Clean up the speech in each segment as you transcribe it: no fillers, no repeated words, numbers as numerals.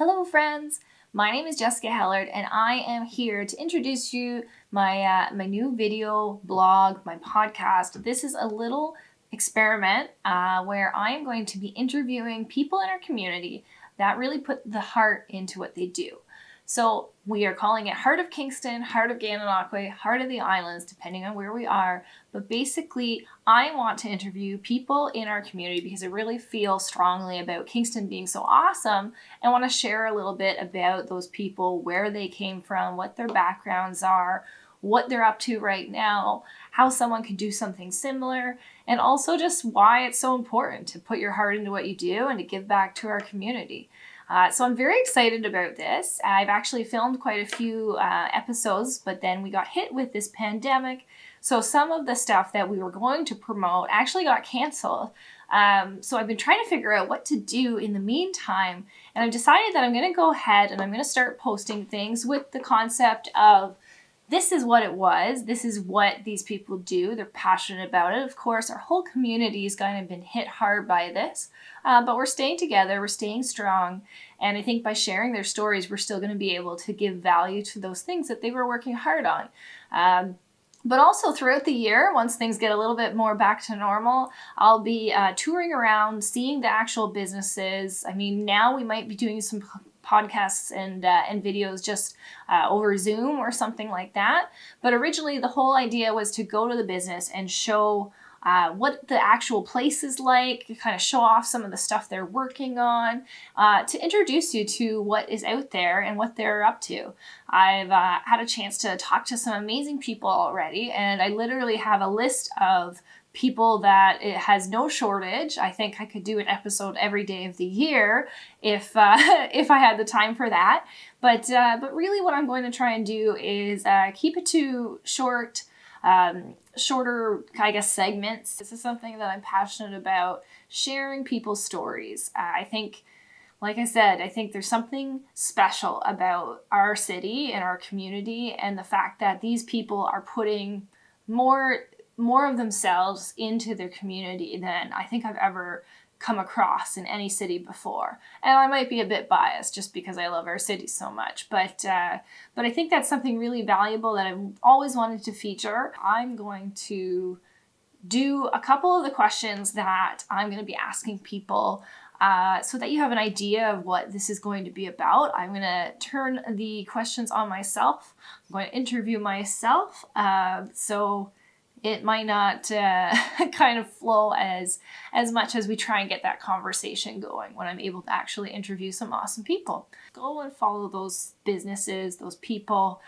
Hello friends, my name is Jessica Hellard and I am here to introduce you my new video blog, my podcast. This is a little experiment where I am going to be interviewing people in our community that really put the heart into what they do. So we are calling it Heart of Kingston, Heart of Gananoque, Heart of the Islands, depending on where we are. But basically, I want to interview people in our community because I really feel strongly about Kingston being so awesome and want to share a little bit about those people, where they came from, what their backgrounds are, what they're up to right now, how someone could do something similar, and also just why it's so important to put your heart into what you do and to give back to our community. So I'm very excited about this. I've actually filmed quite a few episodes, but then we got hit with this pandemic. So some of the stuff that we were going to promote actually got canceled. So I've been trying to figure out what to do in the meantime. And I've decided that I'm going to go ahead and I'm going to start posting things with the concept of this is what it was. This is what these people do. They're passionate about it. Of course, our whole community has kind of been hit hard by this, but we're staying together. We're staying strong. And I think by sharing their stories, we're still going to be able to give value to those things that they were working hard on. But also throughout the year, once things get a little bit more back to normal, I'll be touring around, seeing the actual businesses. I mean, now we might be doing some podcasts and videos just over Zoom or something like that. But originally the whole idea was to go to the business and show what the actual place is like, kind of show off some of the stuff they're working on, to introduce you to what is out there and what they're up to. I've had a chance to talk to some amazing people already, and I literally have a list of people that it has no shortage. I think I could do an episode every day of the year if I had the time for that. But really what I'm going to try and do is keep it to shorter, I guess, segments. This is something that I'm passionate about, sharing people's stories. I think, like I said, I think there's something special about our city and our community and the fact that these people are putting more of themselves into their community than I think I've ever come across in any city before. And I might be a bit biased just because I love our city so much, but I think that's something really valuable that I've always wanted to feature. I'm going to do a couple of the questions that I'm going to be asking people so that you have an idea of what this is going to be about. I'm going to turn the questions on myself. I'm going to interview myself. So it might not kind of flow as much as we try and get that conversation going when I'm able to actually interview some awesome people. Go and follow those businesses, those people,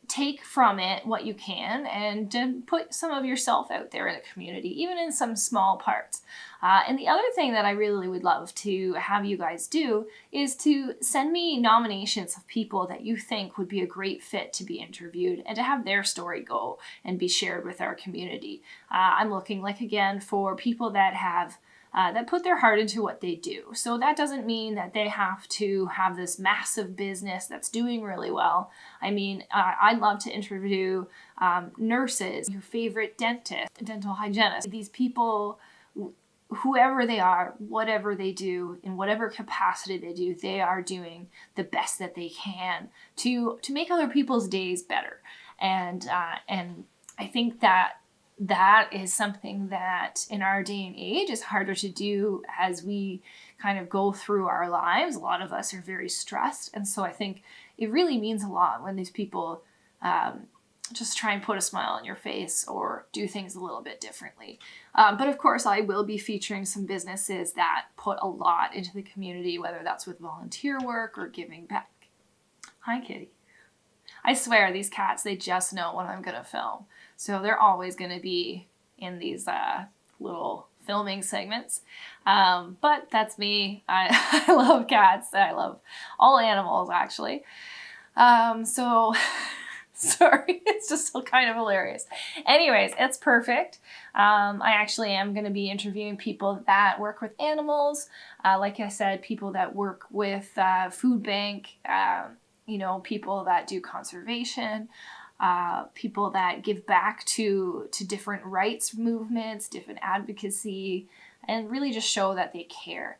take from it what you can and put some of yourself out there in the community, even in some small parts. And the other thing that I really would love to have you guys do is to send me nominations of people that you think would be a great fit to be interviewed and to have their story go and be shared with our community. I'm looking again for people that have that put their heart into what they do. So that doesn't mean that they have to have this massive business that's doing really well. I mean, I'd love to interview nurses, your favorite dentist, dental hygienist. These people, whoever they are, whatever they do, in whatever capacity they do, they are doing the best that they can to make other people's days better. And I think that is something that in our day and age is harder to do as we kind of go through our lives. A lot of us are very stressed. And so I think it really means a lot when these people just try and put a smile on your face or do things a little bit differently. But of course, I will be featuring some businesses that put a lot into the community, whether that's with volunteer work or giving back. Hi, kitty. I swear, these cats, they just know when I'm going to film. So they're always going to be in these little filming segments. But that's me. I love cats. I love all animals, actually. So sorry, it's just still kind of hilarious. Anyways, it's perfect. I actually am going to be interviewing people that work with animals. Like I said, people that work with food bank, people that do conservation, people that give back to different rights movements, different advocacy, and really just show that they care.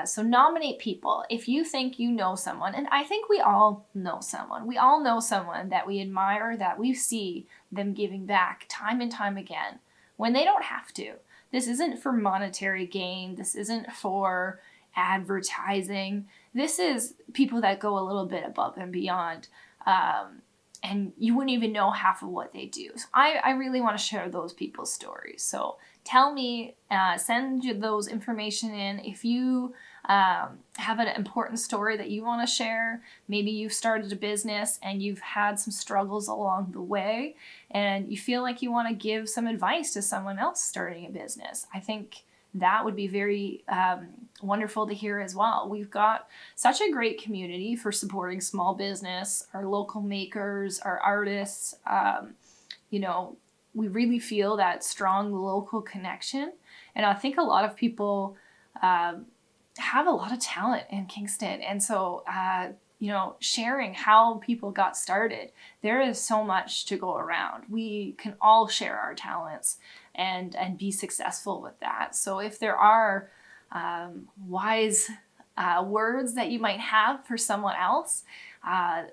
So nominate people. If you think you know someone, and I think we all know someone. We all know someone that we admire, that we see them giving back time and time again when they don't have to. This isn't for monetary gain. This isn't for advertising. This is people that go a little bit above and beyond. And you wouldn't even know half of what they do. So I really want to share those people's stories. So tell me, send you those information in. If you have an important story that you want to share, maybe you've started a business and you've had some struggles along the way and you feel like you want to give some advice to someone else starting a business, I think that would be very wonderful to hear as well. We've got such a great community for supporting small business, our local makers, our artists. We really feel that strong local connection. And I think a lot of people have a lot of talent in Kingston. And so, sharing how people got started, there is so much to go around. We can all share our talents and be successful with that. So if there are wise words that you might have for someone else,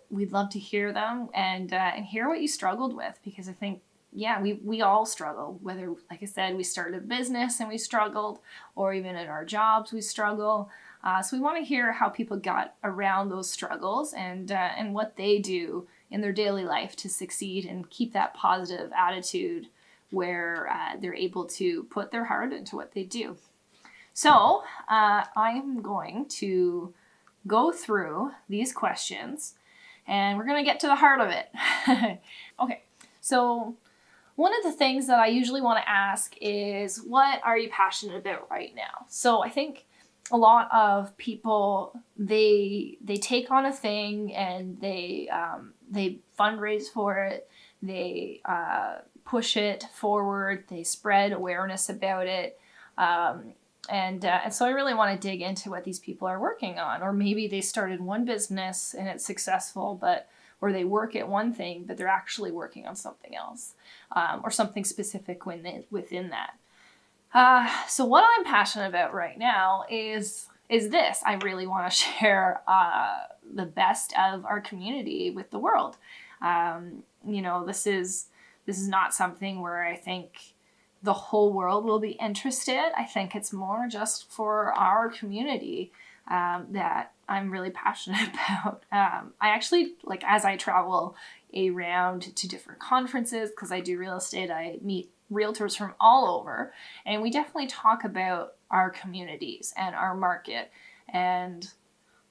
we'd love to hear them and hear what you struggled with, because I think, we all struggle, whether, like I said, we started a business and we struggled, or even in our jobs we struggle. So we want to hear how people got around those struggles and what they do in their daily life to succeed and keep that positive attitude where they're able to put their heart into what they do. So I'm going to go through these questions and we're going to get to the heart of it. Okay, so one of the things that I usually want to ask is, what are you passionate about right now? So I think a lot of people, they take on a thing and they fundraise for it, they push it forward, they spread awareness about it, and so I really want to dig into what these people are working on. Or maybe they started one business and it's successful, or they work at one thing, but they're actually working on something else, or something specific within that. So what I'm passionate about right now is this. I really want to share the best of our community with the world. This is not something where I think the whole world will be interested. I think it's more just for our community that I'm really passionate about. I actually, as I travel around to different conferences, because I do real estate, I meet realtors from all over, and we definitely talk about our communities and our market. And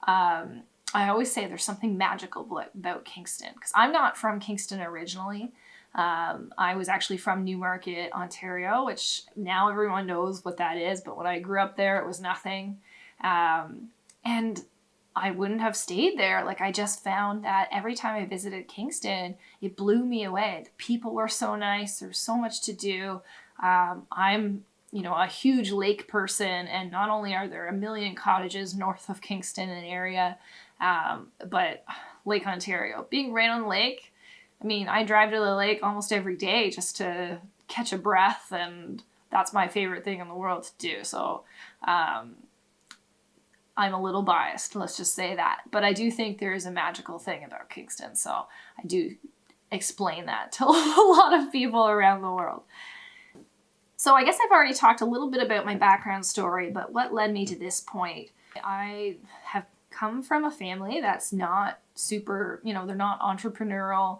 I always say there's something magical about Kingston, because I'm not from Kingston originally. I was actually from Newmarket, Ontario, which now everyone knows what that is, but when I grew up there, it was nothing. And I wouldn't have stayed there. I just found that every time I visited Kingston, it blew me away. The people were so nice. There's so much to do. I'm, a huge lake person, and not only are there a million cottages north of Kingston and area, but Lake Ontario, being right on the lake. I mean, I drive to the lake almost every day just to catch a breath, and that's my favorite thing in the world to do. So, I'm a little biased, let's just say that. But I do think there is a magical thing about Kingston, so I do explain that to a lot of people around the world. So I guess I've already talked a little bit about my background story, but what led me to this point? I have come from a family that's not super, they're not entrepreneurial.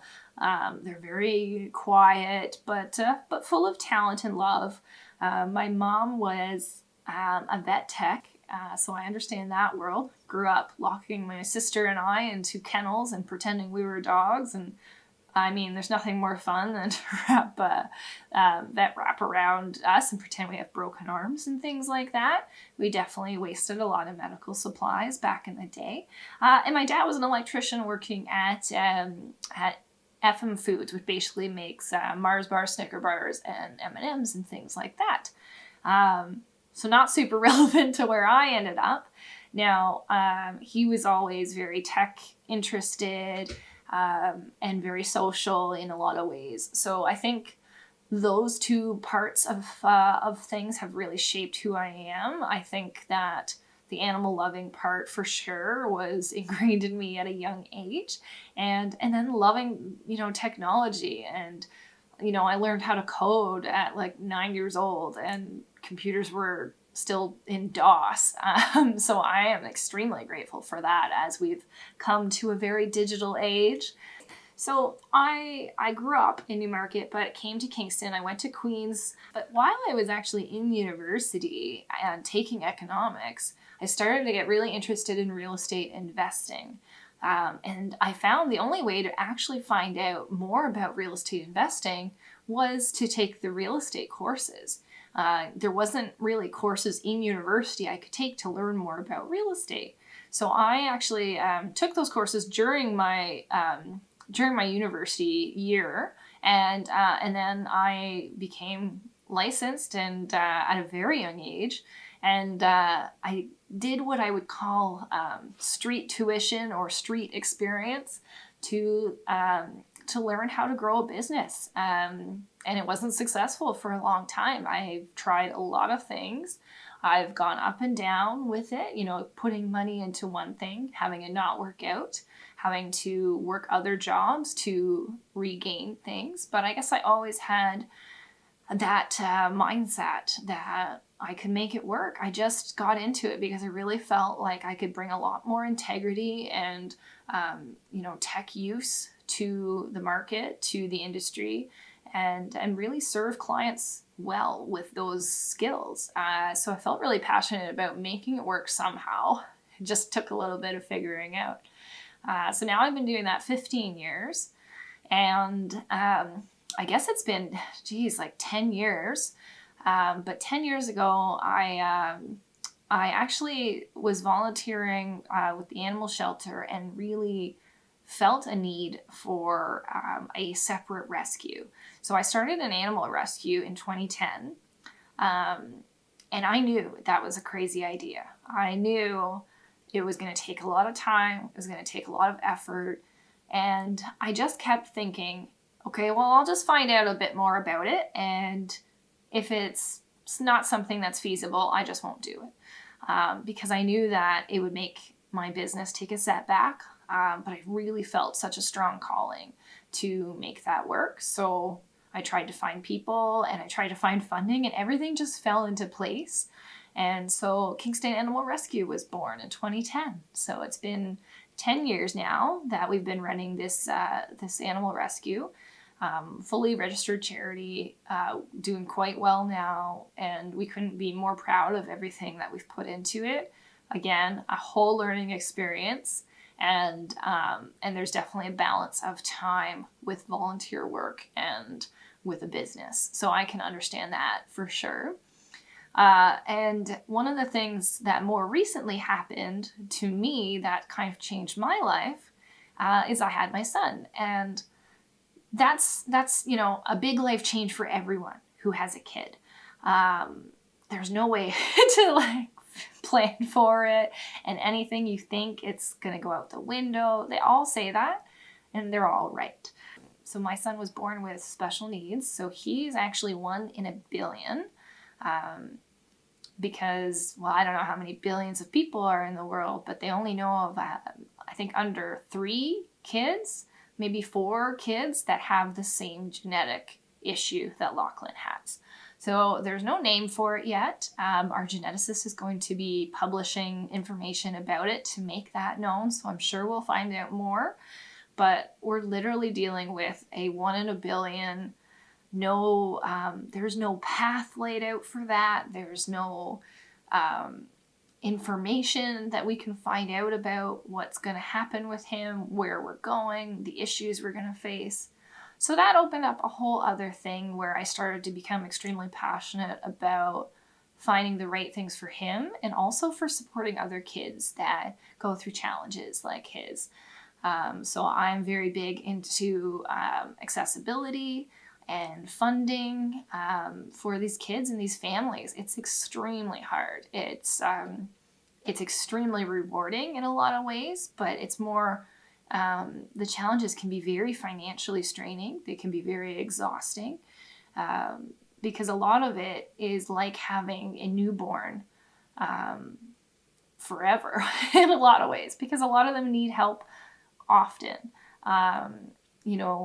They're very quiet, but full of talent and love. My mom was a vet tech. So I understand that world. Grew up locking my sister and I into kennels and pretending we were dogs. And I mean, there's nothing more fun than to wrap around us and pretend we have broken arms and things like that. We definitely wasted a lot of medical supplies back in the day. And my dad was an electrician working at FM Foods, which basically makes Mars bars, Snicker bars, and M&Ms and things like that. So not super relevant to where I ended up. Now, he was always very tech interested and very social in a lot of ways. So I think those two parts of things have really shaped who I am. I think that the animal loving part for sure was ingrained in me at a young age. And then loving, technology. And, I learned how to code at like 9 years old, and computers were still in DOS. So I am extremely grateful for that as we've come to a very digital age. So I grew up in Newmarket, but came to Kingston. I went to Queen's. But while I was actually in university and taking economics, I started to get really interested in real estate investing. And I found the only way to actually find out more about real estate investing was to take the real estate courses. There wasn't really courses in university I could take to learn more about real estate. So I actually took those courses during my university year, and then I became licensed and at a very young age, and I did what I would call street tuition or street experience to learn how to grow a business. And it wasn't successful for a long time. I've tried a lot of things. I've gone up and down with it, putting money into one thing, having it not work out, having to work other jobs to regain things. But I guess I always had that mindset that I could make it work. I just got into it because I really felt like I could bring a lot more integrity and, tech use to the market, to the industry, and really serve clients well with those skills. So I felt really passionate about making it work somehow. It just took a little bit of figuring out. So now I've been doing that 15 years, and I guess it's been, like 10 years. But 10 years ago, I actually was volunteering with the animal shelter and really felt a need for a separate rescue. So I started an animal rescue in 2010, and I knew that was a crazy idea. I knew it was going to take a lot of time, it was going to take a lot of effort, and I just kept thinking, okay, well, I'll just find out a bit more about it, and if it's not something that's feasible, I just won't do it. Because I knew that it would make my business take a setback, but I really felt such a strong calling to make that work. So I tried to find people, and I tried to find funding, and everything just fell into place. And so Kingston Animal Rescue was born in 2010. So it's been 10 years now that we've been running this animal rescue. Fully registered charity, doing quite well now, and we couldn't be more proud of everything that we've put into it. Again, a whole learning experience, and there's definitely a balance of time with volunteer work and with a business. So I can understand that for sure. And one of the things that more recently happened to me that kind of changed my life is I had my son, and that's a big life change for everyone who has a kid. There's no way to plan for it, and anything you think it's gonna go out the window. They all say that, and they're all right. So my son was born with special needs, so he's actually 1 in a billion. Because, well, I don't know how many billions of people are in the world, but they only know of, I think, under 3 kids, maybe 4 kids that have the same genetic issue that Lachlan has. So there's no name for it yet. Our geneticist is going to be publishing information about it to make that known, so I'm sure we'll find out more. But we're literally dealing with a 1 in a billion. No, there's no path laid out for that. There's no information that we can find out about what's going to happen with him, where we're going, the issues we're going to face. So that opened up a whole other thing where I started to become extremely passionate about finding the right things for him, and also for supporting other kids that go through challenges like his. So I'm very big into accessibility and funding for these kids and these families. It's extremely hard. It's extremely rewarding in a lot of ways, but it's more, the challenges can be very financially straining. They can be very exhausting, because a lot of it is like having a newborn forever in a lot of ways, because a lot of them need help often,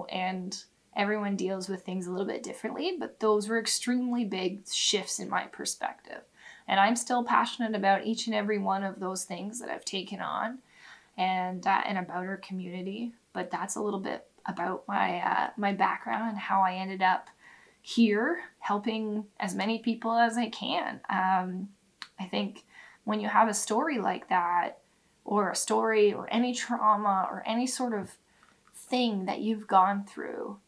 and everyone deals with things a little bit differently, but those were extremely big shifts in my perspective. And I'm still passionate about each and every one of those things that I've taken on, and about our community. But that's a little bit about my background and how I ended up here helping as many people as I can. I think when you have a story like that, or a story or any trauma or any sort of thing that you've gone through,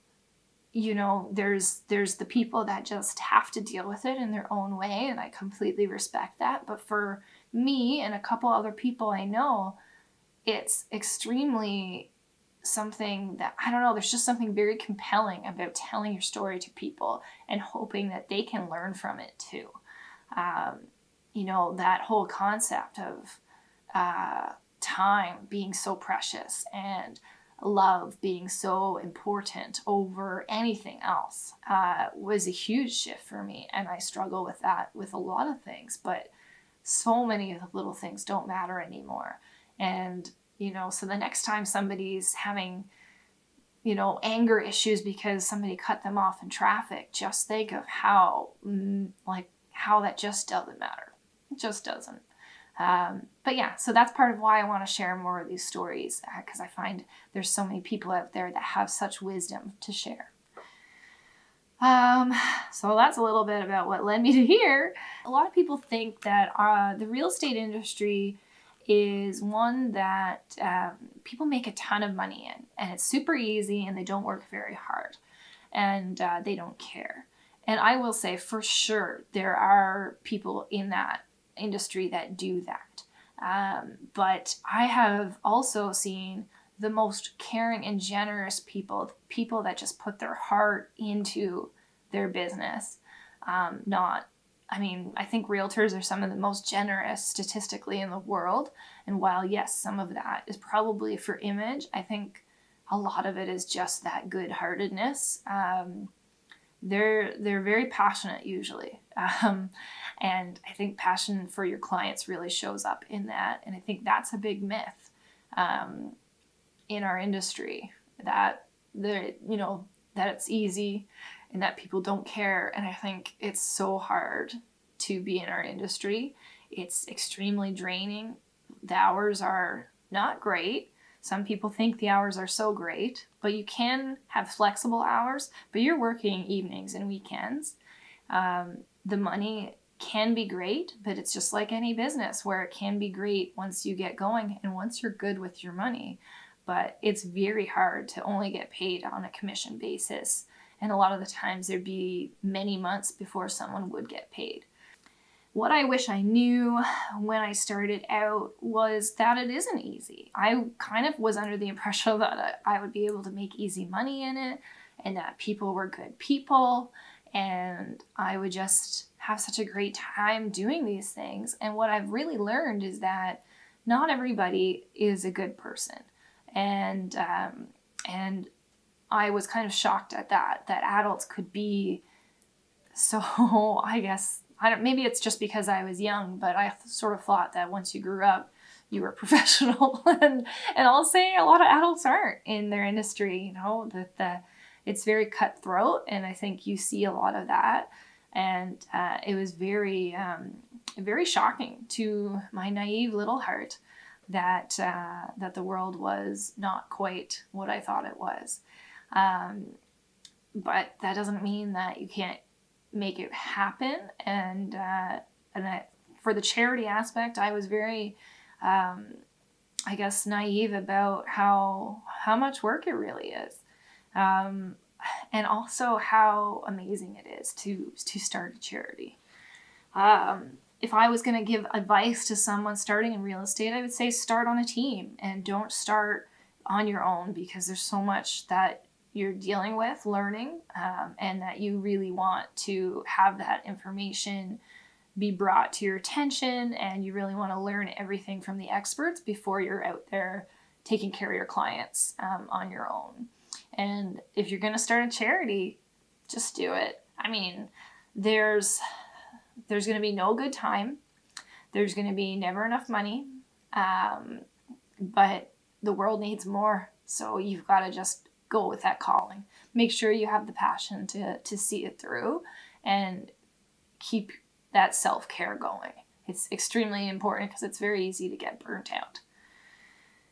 there's the people that just have to deal with it in their own way, and I completely respect that. But for me and a couple other people I know, it's extremely something that, I don't know, there's just something very compelling about telling your story to people and hoping that they can learn from it too. That whole concept of time being so precious and love being so important over anything else was a huge shift for me. And I struggle with that with a lot of things, but so many of the little things don't matter anymore. And, so the next time somebody's having, anger issues because somebody cut them off in traffic, just think of how that just doesn't matter. It just doesn't. But yeah, so that's part of why I want to share more of these stories, because I find there's so many people out there that have such wisdom to share. So that's a little bit about what led me to here. A lot of people think that the real estate industry is one that people make a ton of money in, and it's super easy, and they don't work very hard, and they don't care. And I will say for sure there are people in that industry that do that. But I have also seen the most caring and generous people that just put their heart into their business. I think realtors are some of the most generous statistically in the world. And while, yes, some of that is probably for image, I think a lot of it is just that good-heartedness. They're very passionate usually. And I think passion for your clients really shows up in that. And I think that's a big myth in our industry, that it's easy and that people don't care. And I think it's so hard to be in our industry. It's extremely draining. The hours are not great. Some people think the hours are so great, but you can have flexible hours, but you're working evenings and weekends. The money can be great, but it's just like any business where it can be great once you get going and once you're good with your money. But it's very hard to only get paid on a commission basis. And a lot of the times there'd be many months before someone would get paid. What I wish I knew when I started out was that it isn't easy. I kind of was under the impression that I would be able to make easy money in it, and that people were good people, and I would just have such a great time doing these things. And what I've really learned is that not everybody is a good person. And I was kind of shocked at that adults could be so, I guess, maybe it's just because I was young, but I sort of thought that once you grew up, you were professional. and I'll say a lot of adults aren't in their industry, that it's very cutthroat. And I think you see a lot of that. And it was very, very shocking to my naive little heart that the world was not quite what I thought it was. But that doesn't mean that you can't make it happen. And for the charity aspect, I was very, naive about how much work it really is. And also how amazing it is to start a charity. If I was going to give advice to someone starting in real estate, I would say start on a team and don't start on your own, because there's so much that you're dealing with, learning, and that you really want to have that information be brought to your attention, and you really want to learn everything from the experts before you're out there taking care of your clients on your own. And if you're going to start a charity, just do it. I mean, there's going to be no good time. There's going to be never enough money, but the world needs more. So you've got to just go with that calling. Make sure you have the passion to see it through and keep that self-care going. It's extremely important because it's very easy to get burnt out.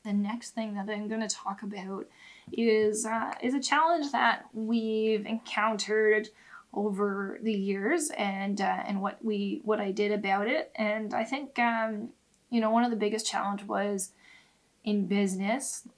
The next thing that I'm going to talk about is a challenge that we've encountered over the years, and what I did about it. And I think one of the biggest challenge was in business.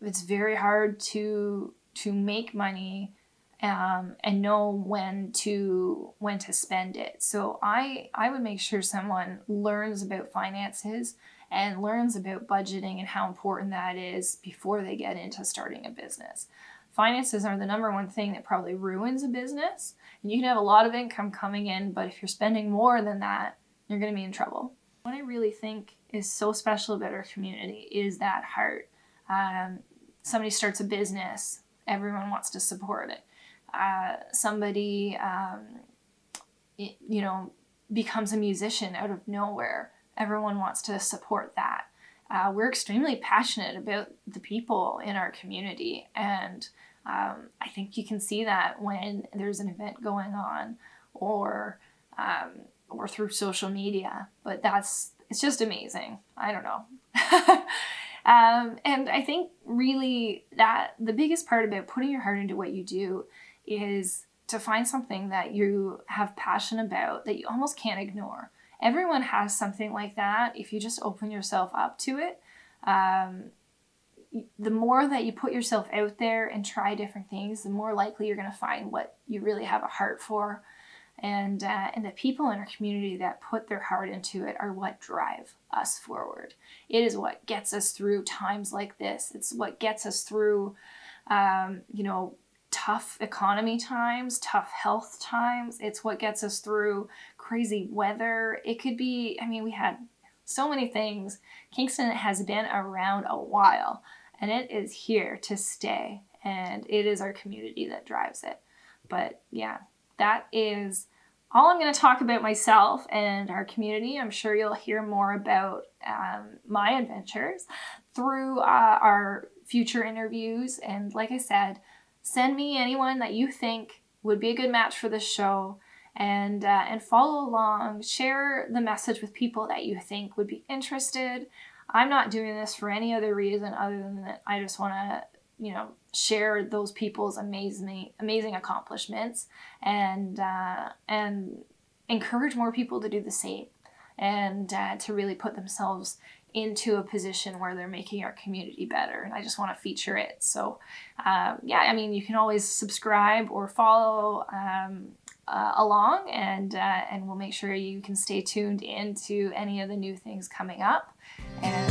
It's very hard to make money and know when to spend it. So I would make sure someone learns about finances and learns about budgeting and how important that is before they get into starting a business. Finances are the number one thing that probably ruins a business. And you can have a lot of income coming in, but if you're spending more than that, you're going to be in trouble. What I really think is so special about our community is that heart. Somebody starts a business, everyone wants to support it. Somebody, becomes a musician out of nowhere. Everyone wants to support that. We're extremely passionate about the people in our community, and I think you can see that when there's an event going on or through social media. But it's just amazing. I don't know. And I think really that the biggest part about putting your heart into what you do is to find something that you have passion about that you almost can't ignore. Everyone has something like that. If you just open yourself up to it, the more that you put yourself out there and try different things, the more likely you're going to find what you really have a heart for. And the people in our community that put their heart into it are what drive us forward. It is what gets us through times like this. It's what gets us through, tough economy times, tough health times. It's what gets us through crazy weather. It could be, we had so many things. Kingston has been around a while, and it is here to stay, and it is our community that drives it. But yeah, that is all I'm going to talk about myself and our community. I'm sure you'll hear more about my adventures through our future interviews. And like I said, send me anyone that you think would be a good match for this show, and follow along. Share the message with people that you think would be interested. I'm not doing this for any other reason other than that I just want to, share those people's amazing accomplishments and encourage more people to do the same, and to really put themselves into a position where they're making our community better. And I just want to feature it. So you can always subscribe or follow along, and we'll make sure you can stay tuned into any of the new things coming up. And